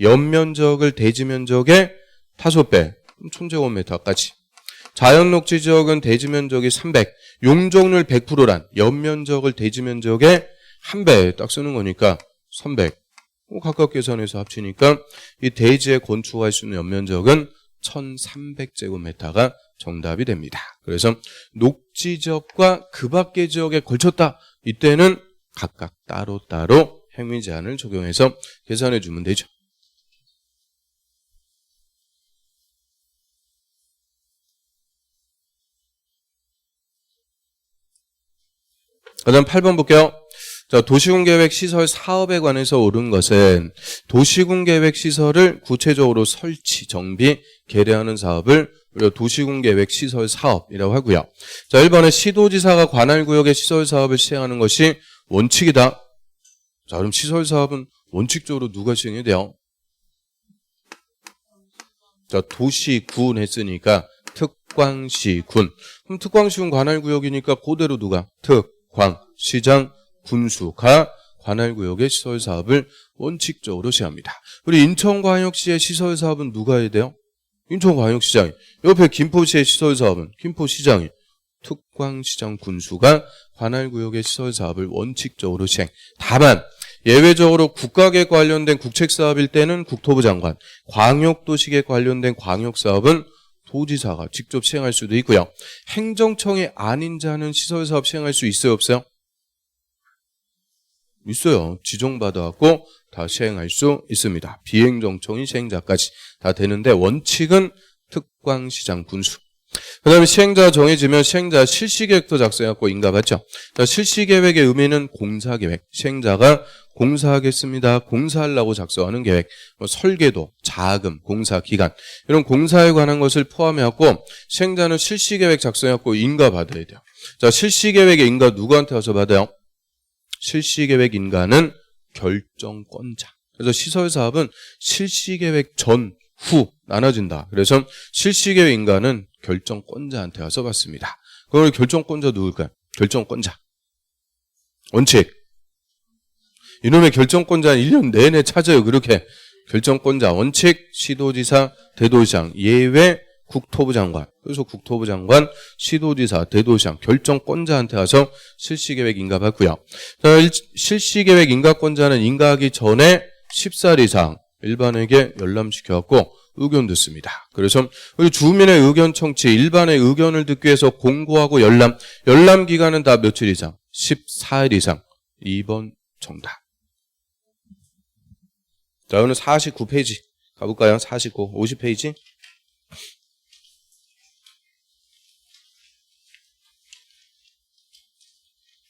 연면적을 대지면적의 5배, 촌제곱미터까지. 자연녹지지역은 대지면적이 300, 용적률 100%란 연면적을 대지면적의 1배 딱 쓰는 거니까 300. 각각 계산해서 합치니까 이 대지에 건축할 수 있는 연면적은 1300제곱미터가 정답이 됩니다. 그래서 녹지지역과 그 밖의 지역에 걸쳤다. 이때는 각각 따로따로 행위 제한을 적용해서 계산해 주면 되죠. 그 다음 8번 볼게요. 자, 도시군계획 시설 사업에 관해서 옳은 것은 도시군계획 시설을 구체적으로 설치, 정비, 개량하는 사업을 우리가 도시군계획 시설 사업이라고 하고요. 자, 1번에 시도지사가 관할구역의 시설 사업을 시행하는 것이 원칙이다. 자, 그럼 시설 사업은 원칙적으로 누가 시행해야 돼요? 자, 도시군 했으니까 특광시군. 그럼 특광시군 관할구역이니까 그대로 누가? 특광, 시장, 군수가 관할구역의 시설사업을 원칙적으로 시행합니다. 우리 인천광역시의 시설사업은 누가 해야 돼요? 인천광역시장이. 옆에 김포시의 시설사업은 김포시장이. 특광시장 군수가 관할구역의 시설사업을 원칙적으로 시행. 다만 예외적으로 국가계획 관련된 국책사업일 때는 국토부 장관, 광역도시계획 관련된 광역사업은 도지사가 직접 시행할 수도 있고요. 행정청이 아닌 자는 시설사업 시행할 수 있어요, 없어요? 있어요. 지정받아갖고 다 시행할 수 있습니다. 비행정청이 시행자까지 다 되는데 원칙은 특광시장 군수. 그 다음에 시행자 정해지면 시행자 실시계획도 작성해갖고 인가받죠. 자, 실시계획의 의미는 공사계획. 시행자가 공사하겠습니다. 공사하려고 작성하는 계획. 뭐 설계도, 자금, 공사기간 이런 공사에 관한 것을 포함해갖고 시행자는 실시계획 작성해갖고 인가받아야 돼요. 자, 실시계획의 인가 누구한테 와서 받아요? 실시계획 인가는 결정권자. 그래서 시설사업은 실시계획 전, 후 나눠진다. 그래서 실시계획 인가는 결정권자한테 와서 받습니다. 그럼 결정권자 누굴까요? 결정권자. 원칙. 이놈의 결정권자는 1년 내내 찾아요. 그렇게. 결정권자, 원칙, 시도지사, 대도시장, 예외, 국토부 장관. 그래서 국토부 장관, 시도지사, 대도시장, 결정권자한테 와서 실시계획 인가 받고요. 실시계획 인가권자는 인가하기 전에 10살 이상 일반에게 열람시켜갖고 의견 듣습니다. 그래서 주민의 의견 청취, 일반의 의견을 듣기 위해서 공고하고 열람 기간은 다 며칠 이상? 14일 이상. 2번 정답. 자, 오늘 49페이지 가볼까요? 49, 50페이지.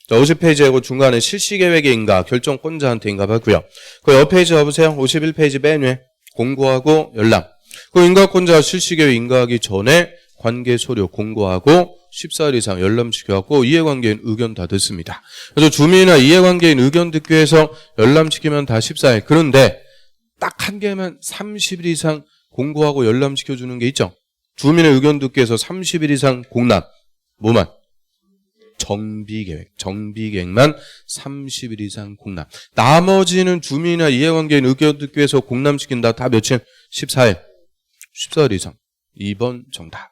자, 50페이지하고 중간에 실시계획의 인가, 결정권자한테 인가 받고요. 그 옆 페이지 가보세요. 51페이지 맨 위에 공고하고 열람. 그 인가권자가 실시계획 인가하기 전에 관계소료 공고하고 14일 이상 열람시켜갖고 이해관계인 의견 다 듣습니다. 그래서 주민이나 이해관계인 의견 듣기 위해서 열람시키면 다 14일. 그런데 딱 한 개만 30일 이상 공고하고 열람시켜주는 게 있죠. 주민의 의견 듣기 위해서 30일 이상 공람. 뭐만? 정비계획만 30일 이상 공람. 나머지는 주민이나 이해관계인 의견 듣기 위해서 공람시킨다. 다 며칠? 14일. 14일 이상. 2번 정답.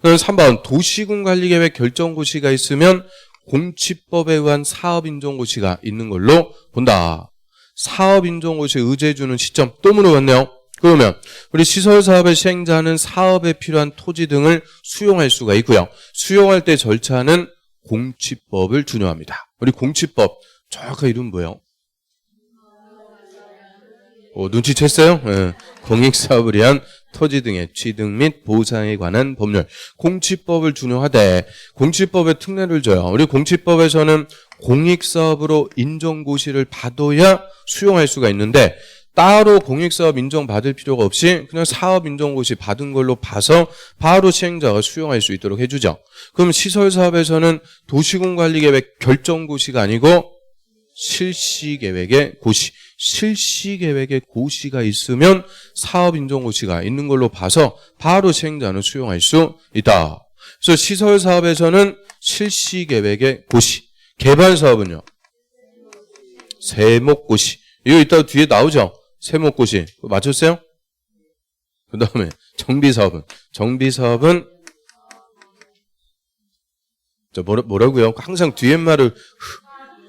그럼 3번 도시군관리계획 결정고시가 있으면 공치법에 의한 사업인정고시가 있는 걸로 본다. 사업인정고시 의제해주는 시점 또 물어봤네요. 그러면 우리 시설사업의 시행자는 사업에 필요한 토지 등을 수용할 수가 있고요. 수용할 때 절차는 공치법을 준용합니다. 우리 공치법 정확한 이름 뭐예요? 눈치챘어요? 네. 공익사업을 위한 토지 등의 취득 및 보상에 관한 법률. 공치법을 준용하되 공치법의 특례를 줘요. 우리 공치법에서는 공익사업으로 인정고시를 받아야 수용할 수가 있는데 따로 공익사업 인정받을 필요가 없이 그냥 사업인정고시 받은 걸로 봐서 바로 시행자가 수용할 수 있도록 해주죠. 그럼 시설사업에서는 도시군관리계획 결정고시가 아니고 실시계획의 고시. 실시계획의 고시가 있으면 사업인정고시가 있는 걸로 봐서 바로 시행자는 수용할 수 있다. 그래서 시설사업에서는 실시계획의 고시. 개발사업은요? 세목고시. 이거 이따 뒤에 나오죠? 세목고시. 맞췄어요? 그 다음에 정비사업은 뭐라고요? 항상 뒤에 말을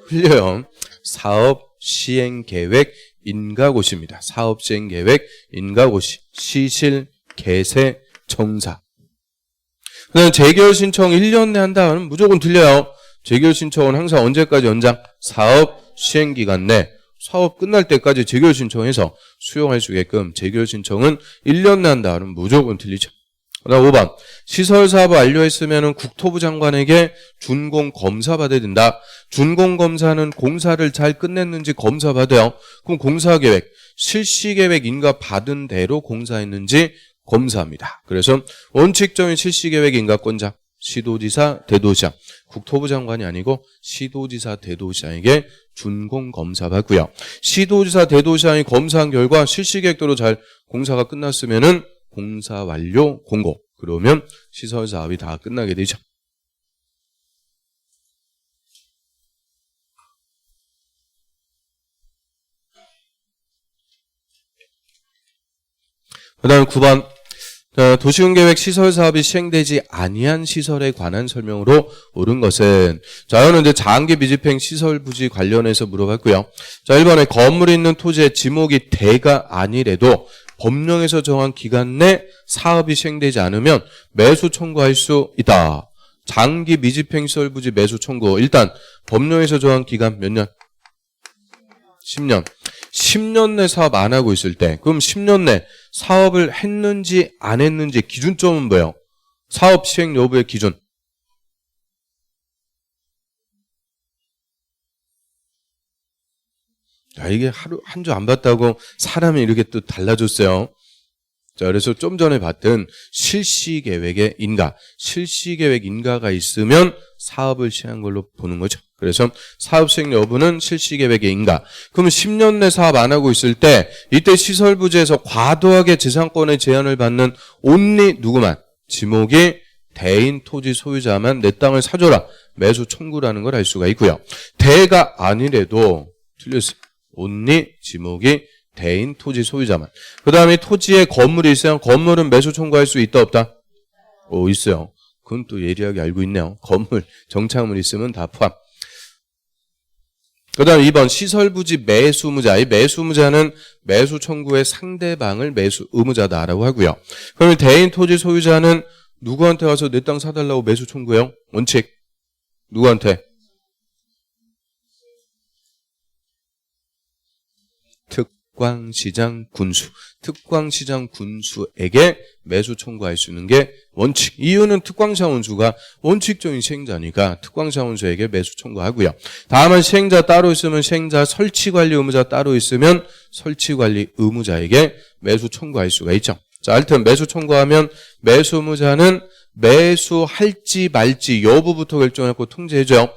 흘려요. 사업 시행계획 인가고시입니다. 사업 시행계획 인가고시. 시실, 개세, 정사. 그 다음에 재결 신청 1년 내 한다면 무조건 틀려요. 재결 신청은 항상 언제까지 연장? 사업 시행기간 내 사업 끝날 때까지 재결 신청해서 수용할 수 있게끔 재결 신청은 1년 내 한다면 무조건 틀리죠. 그 다음 5번 시설사업을 완료했으면 국토부 장관에게 준공 검사 받아야 된다. 준공 검사는 공사를 잘 끝냈는지 검사 받아요. 그럼 공사계획, 실시계획 인가 받은 대로 공사했는지 검사합니다. 그래서 원칙적인 실시계획 인가권자 시도지사, 대도시장, 국토부 장관이 아니고 시도지사, 대도시장에게 준공 검사 받고요. 시도지사, 대도시장이 검사한 결과 실시계획대로 잘 공사가 끝났으면은 공사 완료 공고. 그러면 시설 사업이 다 끝나게 되죠. 그 다음 9번 도시군계획 시설사업이 시행되지 아니한 시설에 관한 설명으로 옳은 것은 자, 이거는 이제 장기 미집행 시설 부지 관련해서 물어봤고요. 자, 1번에 건물이 있는 토지의 지목이 대가 아니래도 법령에서 정한 기간 내 사업이 시행되지 않으면 매수 청구할 수 있다. 장기 미집행 시설 부지 매수 청구. 일단 법령에서 정한 기간 몇 년? 10년. 10년 내 사업 안 하고 있을 때 그럼 10년 내 사업을 했는지 안 했는지 기준점은 뭐예요? 사업 시행 여부의 기준. 야, 이게 한 주 안 봤다고 사람이 이렇게 또 달라졌어요. 자, 그래서 좀 전에 봤던 실시계획의 인가, 실시계획 인가가 있으면 사업을 시행한 걸로 보는 거죠. 그래서 사업 시행 여부는 실시계획의 인가. 그러면 10년 내 사업 안 하고 있을 때 이때 시설부지에서 과도하게 재산권의 제한을 받는 온리 누구만? 지목이 대인 토지 소유자만 내 땅을 사줘라. 매수 청구라는 걸 알 수가 있고요. 대가 아니래도 틀렸어요. 온리 지목이 대인 토지 소유자만. 그 다음에 토지에 건물이 있어요. 건물은 매수 청구할 수 있다 없다? 있어요. 그건 또 예리하게 알고 있네요. 건물, 정착물 있으면 다 포함. 그 다음 2번 시설부지 매수의무자. 이 매수의무자는 매수 청구의 상대방을 매수 의무자다라고 하고요. 그러면 대인 토지 소유자는 누구한테 가서 내 땅 사달라고 매수 청구해요? 원칙. 누구한테? 특광시장 군수. 특광시장 군수에게 매수 청구할 수 있는 게 원칙. 이유는 특광시장 군수가 원칙적인 시행자니까 특광시장 군수에게 매수 청구하고요. 다만 시행자 따로 있으면 시행자, 설치관리 의무자 따로 있으면 설치관리 의무자에게 매수 청구할 수가 있죠. 자, 하여튼 매수 청구하면 매수 의무자는 매수할지 말지 여부부터 결정하고 통지해줘요.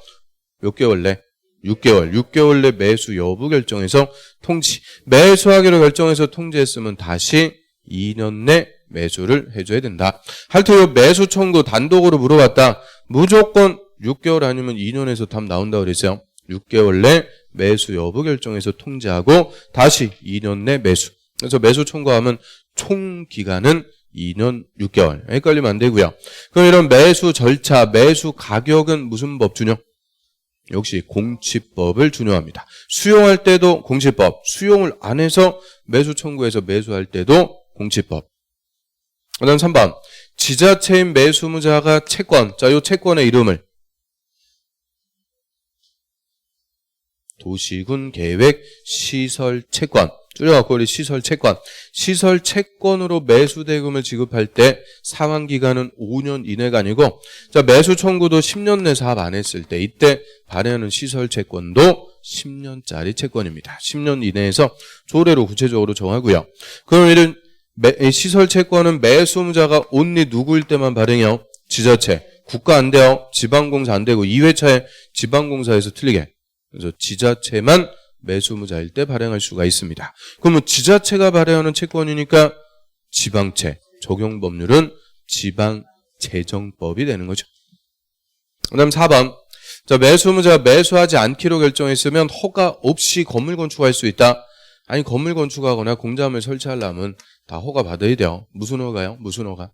몇 개월 내? 6개월 내 매수 여부 결정해서 통지. 매수하기로 결정해서 통지했으면 다시 2년 내 매수를 해줘야 된다. 하여튼 이 매수 청구 단독으로 물어봤다. 무조건 6개월 아니면 2년에서 답 나온다고 그랬어요. 6개월 내 매수 여부 결정해서 통지하고 다시 2년 내 매수. 그래서 매수 청구하면 총 기간은 2년 6개월. 헷갈리면 안 되고요. 그럼 이런 매수 절차, 매수 가격은 무슨 법 준용? 역시 공치법을 준용합니다. 수용할 때도 공치법, 수용을 안 해서 매수 청구해서 매수할 때도 공치법. 그 다음 3번 지자체인 매수의무자가 채권. 자, 이 채권의 이름을 도시군 계획 시설 채권. 줄여갖고 우리 시설 채권. 시설 채권으로 매수 대금을 지급할 때 상환 기간은 5년 이내가 아니고, 자, 매수 청구도 10년 내 사업 안 했을 때 이때 발행하는 시설 채권도 10년짜리 채권입니다. 10년 이내에서 조례로 구체적으로 정하고요. 그럼 이런 시설 채권은 매수 의무자가 온리 누구일 때만 발행해요? 지자체. 국가 안 돼요. 지방공사 안 되고 2회차에 지방공사에서 틀리게. 그래서 지자체만 매수의무자일 때 발행할 수가 있습니다. 그러면 지자체가 발행하는 채권이니까 지방채, 적용 법률은 지방재정법이 되는 거죠. 그 다음 4번. 자, 매수의무자가 매수하지 않기로 결정했으면 허가 없이 건물 건축할 수 있다. 아니 건물 건축하거나 공장을 설치하려면 다 허가 받아야 돼요. 무슨 허가요? 무슨 허가?